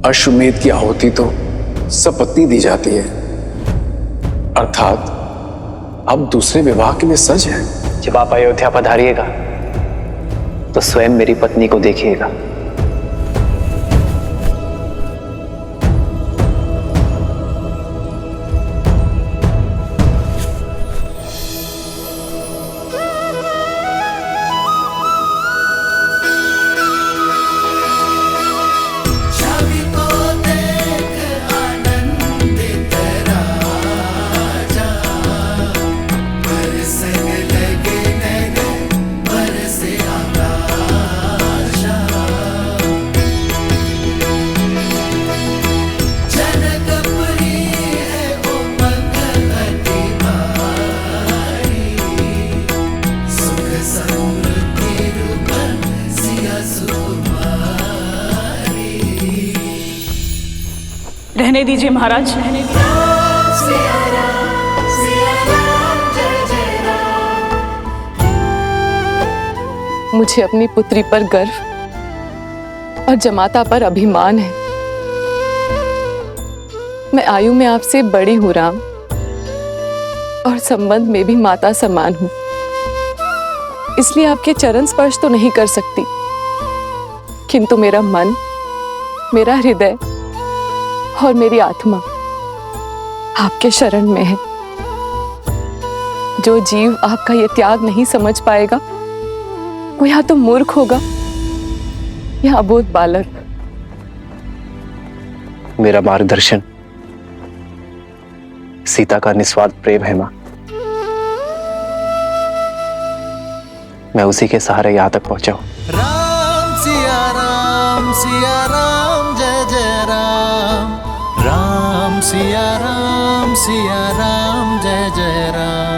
अश्वमेध की आहुति तो सपत्नी दी जाती है, अर्थात अब दूसरे विवाह के लिए सज है। जब आप अयोध्या पधारिएगा तो स्वयं मेरी पत्नी को देखिएगा। रहने दीजिए महाराज, रहने दीजिए। मुझे अपनी पुत्री पर गर्व और जमाता पर अभिमान है। मैं आयु में आपसे बड़ी हूं राम, और संबंध में भी माता समान हूं, इसलिए आपके चरण स्पर्श तो नहीं कर सकती, किंतु मेरा मन, मेरा हृदय और मेरी आत्मा आपके शरण में है। जो जीव आपका ये त्याग नहीं समझ पाएगा वो या तो मूर्ख होगा या अबोध बालक। मेरा मार्गदर्शन सीता का निस्वार्थ प्रेम है मां। मैं उसी के सहारे यहां तक पहुंचा हूं। राम सिया राम जय जय राम, राम सिया राम जय जय राम।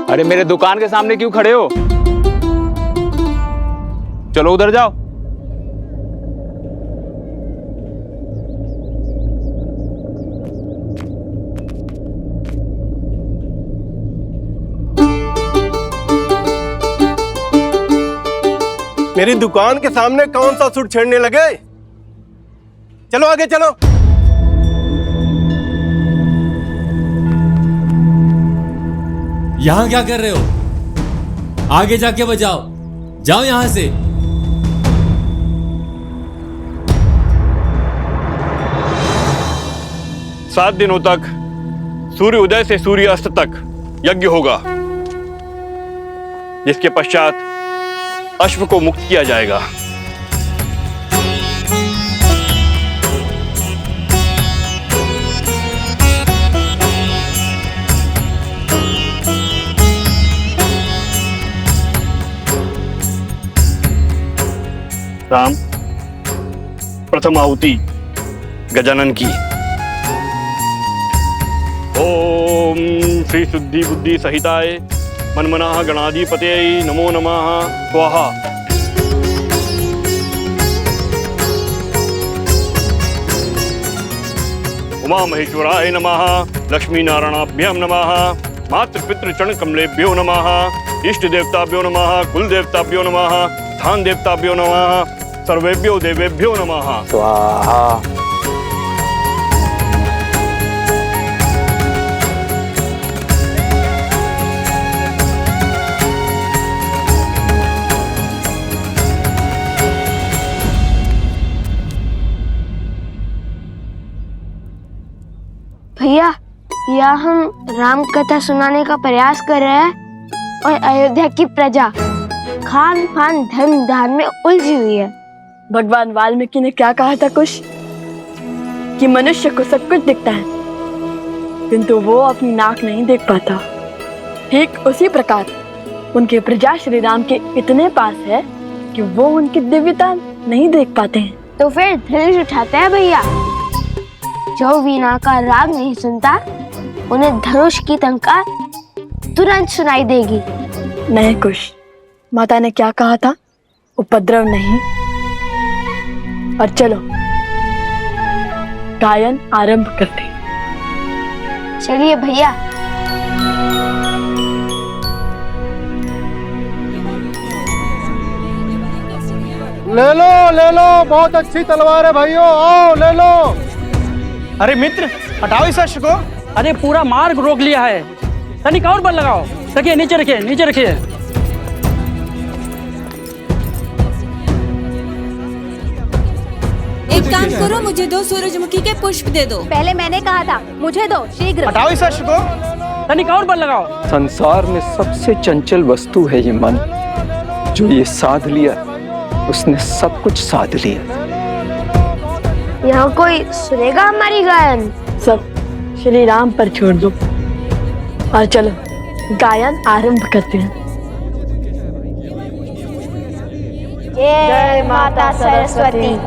अरे मेरे दुकान के सामने क्यों खड़े हो? चलो उधर जाओ। मेरी दुकान के सामने कौन सा सुर छेड़ने लगे? चलो आगे चलो। यहां क्या कर रहे हो? आगे जाके बजाओ, जाओ यहां से। 7 दिनों तक सूर्य उदय से सूर्य अस्त तक यज्ञ होगा, जिसके पश्चात अश्व को मुक्त किया जाएगा। राम, प्रथम आहुति गजानन की। ओम श्री शुद्धि बुद्धि सहिताय मनमनाः गणाधिपतये नमो नमः स्वाहा। उमा महेश्वराय नमः, लक्ष्मी नारायणाभ्यां नमः, मातृ पितृ चरण कमलेभ्यो नमः, इष्ट देवताभ्यो नमः, कुल देवताभ्यो नमः, स्थान देवताभ्यो नमः, सर्वेभ्यो देवेभ्यो नमः स्वाहा। भैया, या हम राम कथा सुनाने का प्रयास कर रहे हैं और अयोध्या की प्रजा खान पान धन धान में उलझी हुई है। भगवान वाल्मीकि ने क्या कहा था कुछ, कि मनुष्य को सब कुछ दिखता है किंतु वो अपनी नाक नहीं देख पाता। ठीक उसी प्रकार उनके प्रजा श्री राम के इतने पास है कि वो उनकी दिव्यता नहीं देख पाते हैं। तो फिर धनुष उठाते हैं भैया। जो वीणा का राग नहीं सुनता उन्हें धनुष की टंकार तुरंत सुनाई देगी। नहीं कुश, माता ने क्या कहा था, उपद्रव नहीं। और चलो गायन आरंभ करते। चलिए भैया। ले लो बहुत अच्छी तलवार है भाइयों, आओ ले लो। अरे मित्र हटाओ इस अश्व को। अरे पूरा मार्ग रोक लिया है, तनिक और बल लगाओ। रखिए नीचे रखिए, नीचे रखिए। एक काम करो, मुझे 2 सूरजमुखी के पुष्प दे दो। पहले मैंने कहा था, मुझे दो शीघ्र। हटाओ इस अश्व को, तनिक और बल लगाओ। संसार में सबसे चंचल वस्तु है ये मन। जो ये साध लिया उसने सब कुछ साध लिया। यहाँ कोई सुनेगा हमारी गायन? सब श्री राम पर छोड़ दो और चलो गायन आरंभ करते हैं। जय माता सरस्वती।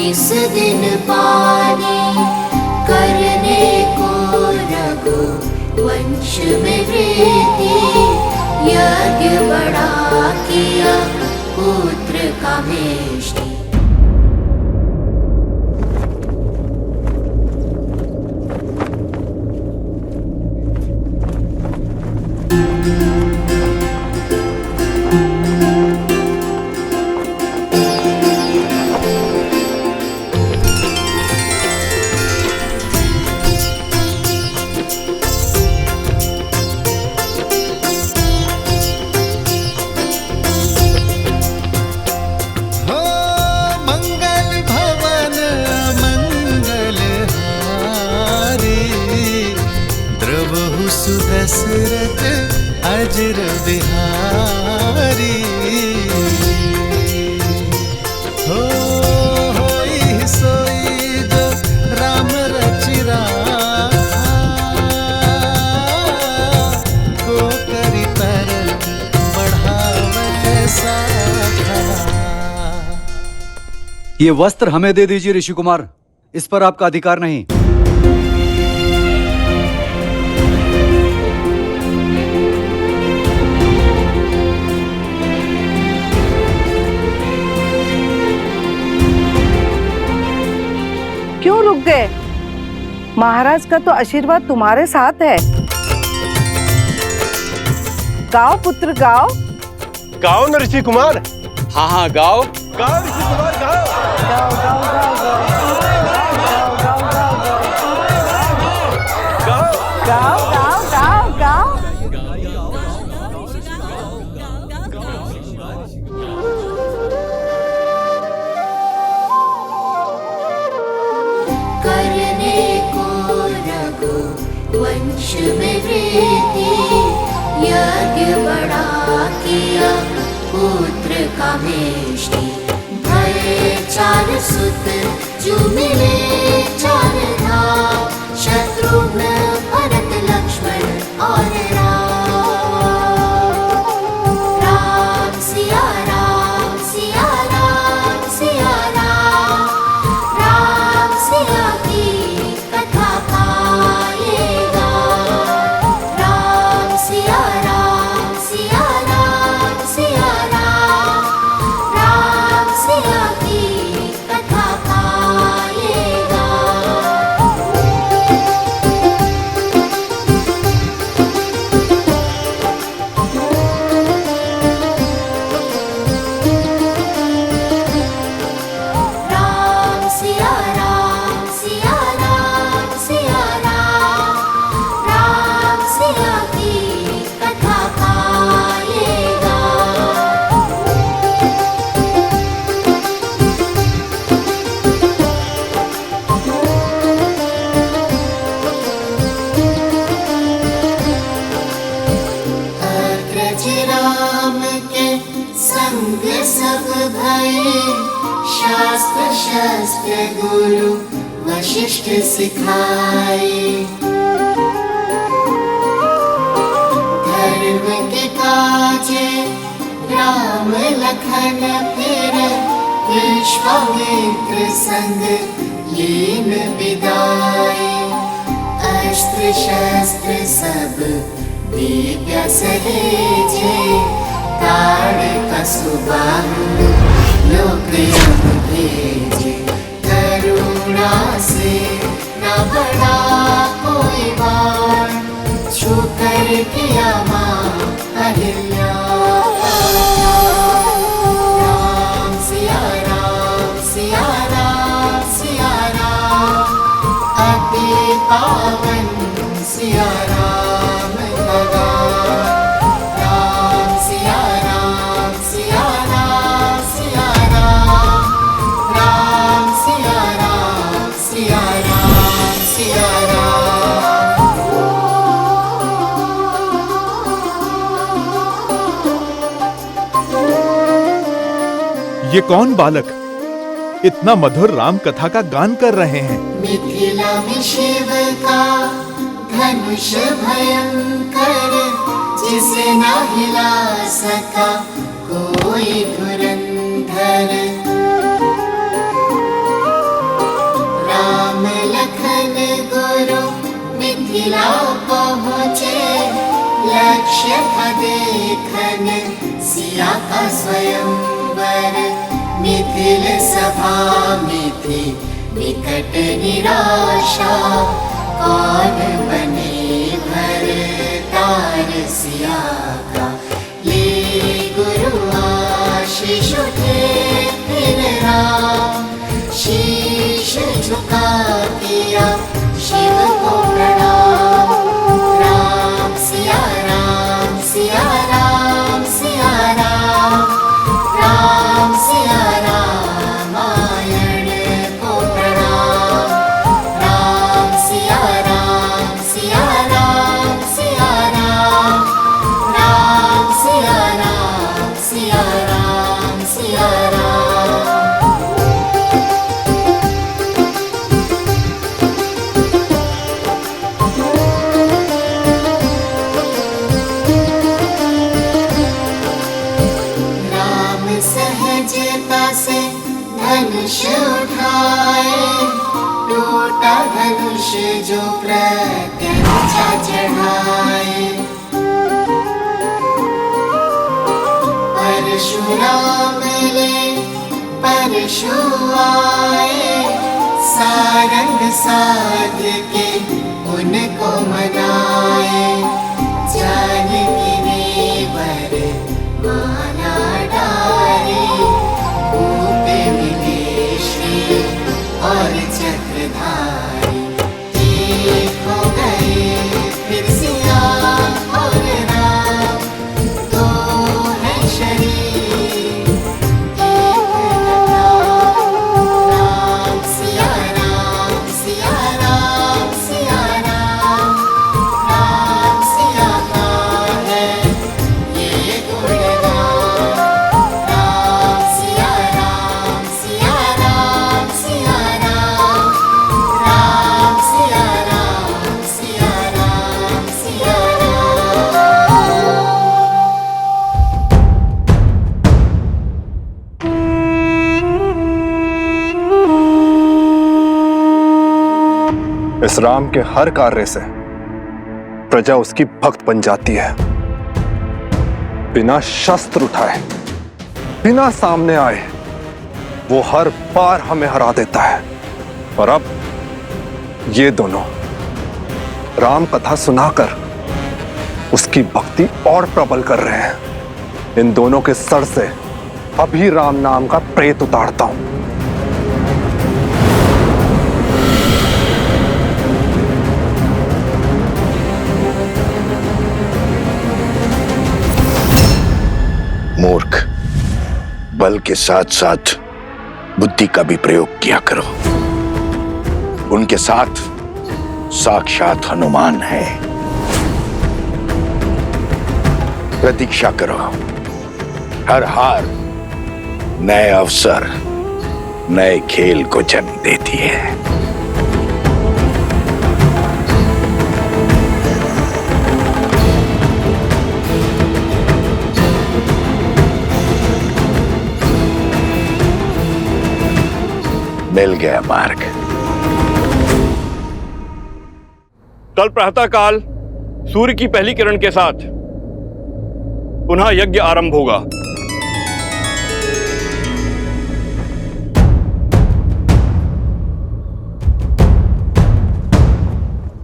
इस दिन पानी करने को रघु वंश में वृद्धि, यज्ञ बड़ा किया पुत्र का भेष्टि। दशरथ अजर बिहारी, होई सोई जो राम रचिरा, को करी तरत बढ़ावे साखा। ये वस्त्र हमें दे दीजिए ऋषि कुमार, इस पर आपका अधिकार नहीं। क्यों रुक गए? महाराज का तो आशीर्वाद तुम्हारे साथ है। गाओ पुत्र गाओ। गाओ न ऋषि कुमार। हाँ हाँ गाओ। गाओ ऋषि कुमार गाओ। गाओ गाओ गाओ गाओ गाओ गाओ गाओ। करने को रघु वंश में वृद्धि, यज्ञ बड़ा किया पुत्र का भेष्टि। भय 4 सुत जो मिले 4 धाम, शत्रुघ्न भरत लक्ष्मण और राम सिया राम सिया राम सिया राम, राम सिया की कथा गाएगा। राम सिया राम सिया राम संग सब भय शास्त्र शस्त्र गुरु वशिष्ठ सिखाए धर्म के काजे राम लखन फिर विश्वामित्र संग लीन विदाए अस्त्र शस्त्र सब दिव्य सहेजे ताड़ कसुबाहु लोक भेजे करुणा से न बड़ा कोई बाण छू कर किया मां अहिल्या राम सिया राम सिया राम सिया राम अति पावन सिया राम लगा राम सिया राम सिया राम सिया राम राम सिया राम सिया राम सिया ये कौन बालक इतना मधुर राम कथा का गान कर रहे हैं? मिथिला में शिव का धनुष भयंकर जिसे ना हिला सका कोई धुरंधर राम लखन गुरु मिथिला पहुँचे लक्ष्य था देखन सिया का स्वयंवर मिथिल सभा में थी विकट निराशा कौन बने भरतार सिया का ले गुरु आशीष उठे फिर राम शीश झुका किया शिव को प्रणाम राम सिया राम सिया राम सिया राम राम सिया रामायण को प्रणाम राम सिया राम सिया राम सिया राम राम सिया राम सिया राम सिया राम राम सहजता से धनुष उठाए टूटा धनुष जो प्रत्यंचा चढ़ाए परशुराम ले परशु आए सारंग साध के उनको मनाए जानकी ने वर माला डारे भूप विदेशी और चक्रधारी एक हो गए फिर सिया और राम दो है शरीर एक नाम राम सिया राम सिया राम सिया राम राम सिया का है ये गुणगान राम सिया राम सिया राम सिया राम राम सिया राम सिया राम सिया इस राम के हर कार्य से प्रजा उसकी भक्त बन जाती है। बिना शस्त्र उठाए, बिना सामने आए, वो हर बार हमें हरा देता है। और अब ये दोनों राम कथा सुनाकर उसकी भक्ति और प्रबल कर रहे हैं। इन दोनों के सर से अभी राम नाम का प्रेत उतारता हूं। मूर्ख, बल के साथ साथ बुद्धि का भी प्रयोग किया करो। उनके साथ साक्षात हनुमान है। प्रतीक्षा करो, हर हार नए अवसर, नए खेल को जन्म देती है। मिल गया मार्ग। कल प्रातःकाल सूर्य की पहली किरण के साथ पुनः यज्ञ आरंभ होगा।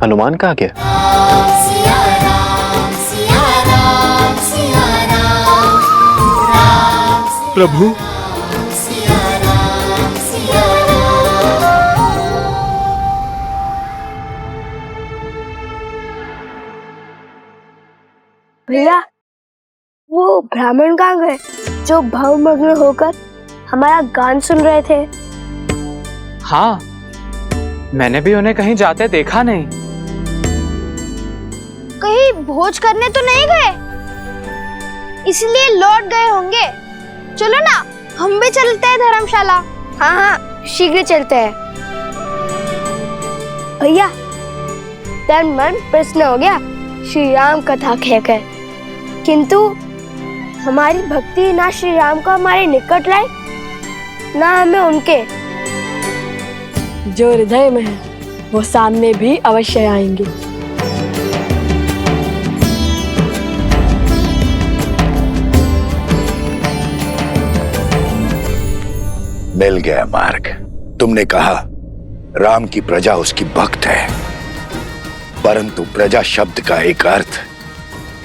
हनुमान कहाँ गया? सिया राम सिया राम सिया राम राम प्रभु सिया राम सिया भैया वो ब्राह्मण कहाँ गए जो भावमग्न होकर हमारा गान सुन रहे थे? हाँ, मैंने भी उन्हें कहीं जाते देखा नहीं। कहीं भोज करने तो नहीं गए, इसलिए लौट गए होंगे। चलो ना, हम भी चलते हैं धर्मशाला। हाँ हाँ, शीघ्र चलते हैं। भैया, तन मन प्रसन्न हो गया श्री राम कथा कहकर, किंतु हमारी भक्ति ना श्री राम को हमारे निकट लाए, ना हमें उनके। जो हृदय में है वो सामने भी अवश्य आएंगे। मिल गया मार्ग। तुमने कहा राम की प्रजा उसकी भक्त है, परंतु प्रजा शब्द का एक अर्थ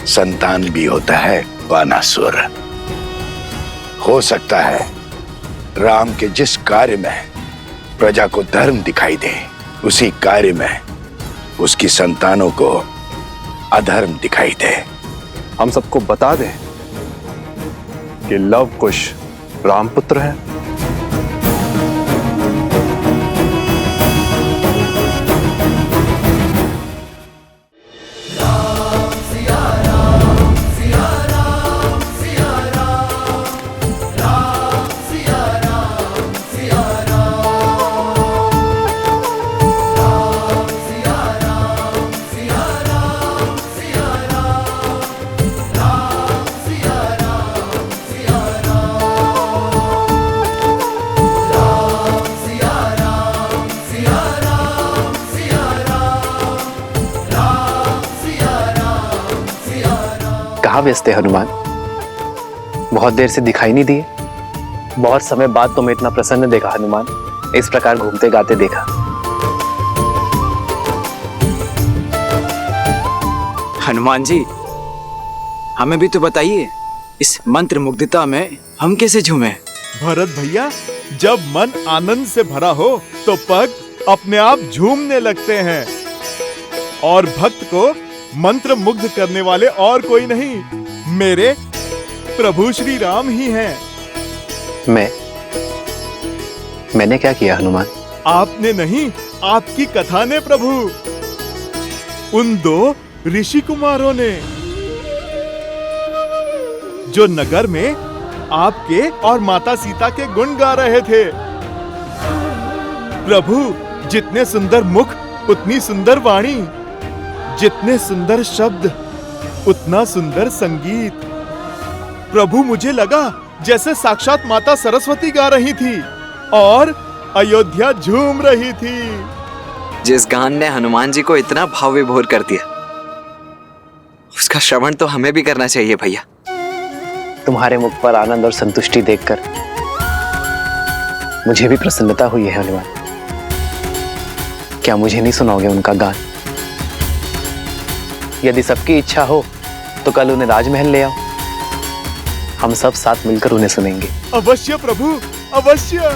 संतान भी होता है, बानासुर। हो सकता है राम के जिस कार्य में प्रजा को धर्म दिखाई दे, उसी कार्य में उसकी संतानों को अधर्म दिखाई दे। हम सबको बता दें कि लव कुश रामपुत्र है। कहाँ व्यस्त है हनुमान? बहुत देर से दिखाई नहीं दिए। बहुत समय बाद तुम्हें इतना प्रसन्न देखा हनुमान, इस प्रकार घूमते गाते देखा। हनुमान जी, हमें भी तो बताइए, इस मंत्र मुग्धता में हम कैसे झूमे? भरत भैया, जब मन आनंद से भरा हो तो पग अपने आप झूमने लगते हैं, और भक्त को मंत्र मुग्ध करने वाले और कोई नहीं, मेरे प्रभु श्री राम ही हैं। मैंने क्या किया हनुमान? आपने नहीं, आपकी कथा ने प्रभु। उन दो ऋषि कुमारों ने, जो नगर में आपके और माता सीता के गुण गा रहे थे। प्रभु, जितने सुंदर मुख उतनी सुंदर वाणी, जितने सुंदर शब्द उतना सुंदर संगीत। प्रभु, मुझे लगा जैसे साक्षात माता सरस्वती गा रही थी और अयोध्या झूम रही थी। जिस गान ने हनुमान जी को इतना भाव विभोर कर दिया, उसका श्रवण तो हमें भी करना चाहिए भैया। तुम्हारे मुख पर आनंद और संतुष्टि देखकर मुझे भी प्रसन्नता हुई है हनुमान। क्या मुझे नहीं सुनाओगे उनका गान? यदि सबकी इच्छा हो तो कल उन्हें राजमहल ले आओ, हम सब साथ मिलकर उन्हें सुनेंगे। अवश्य प्रभु, अवश्य।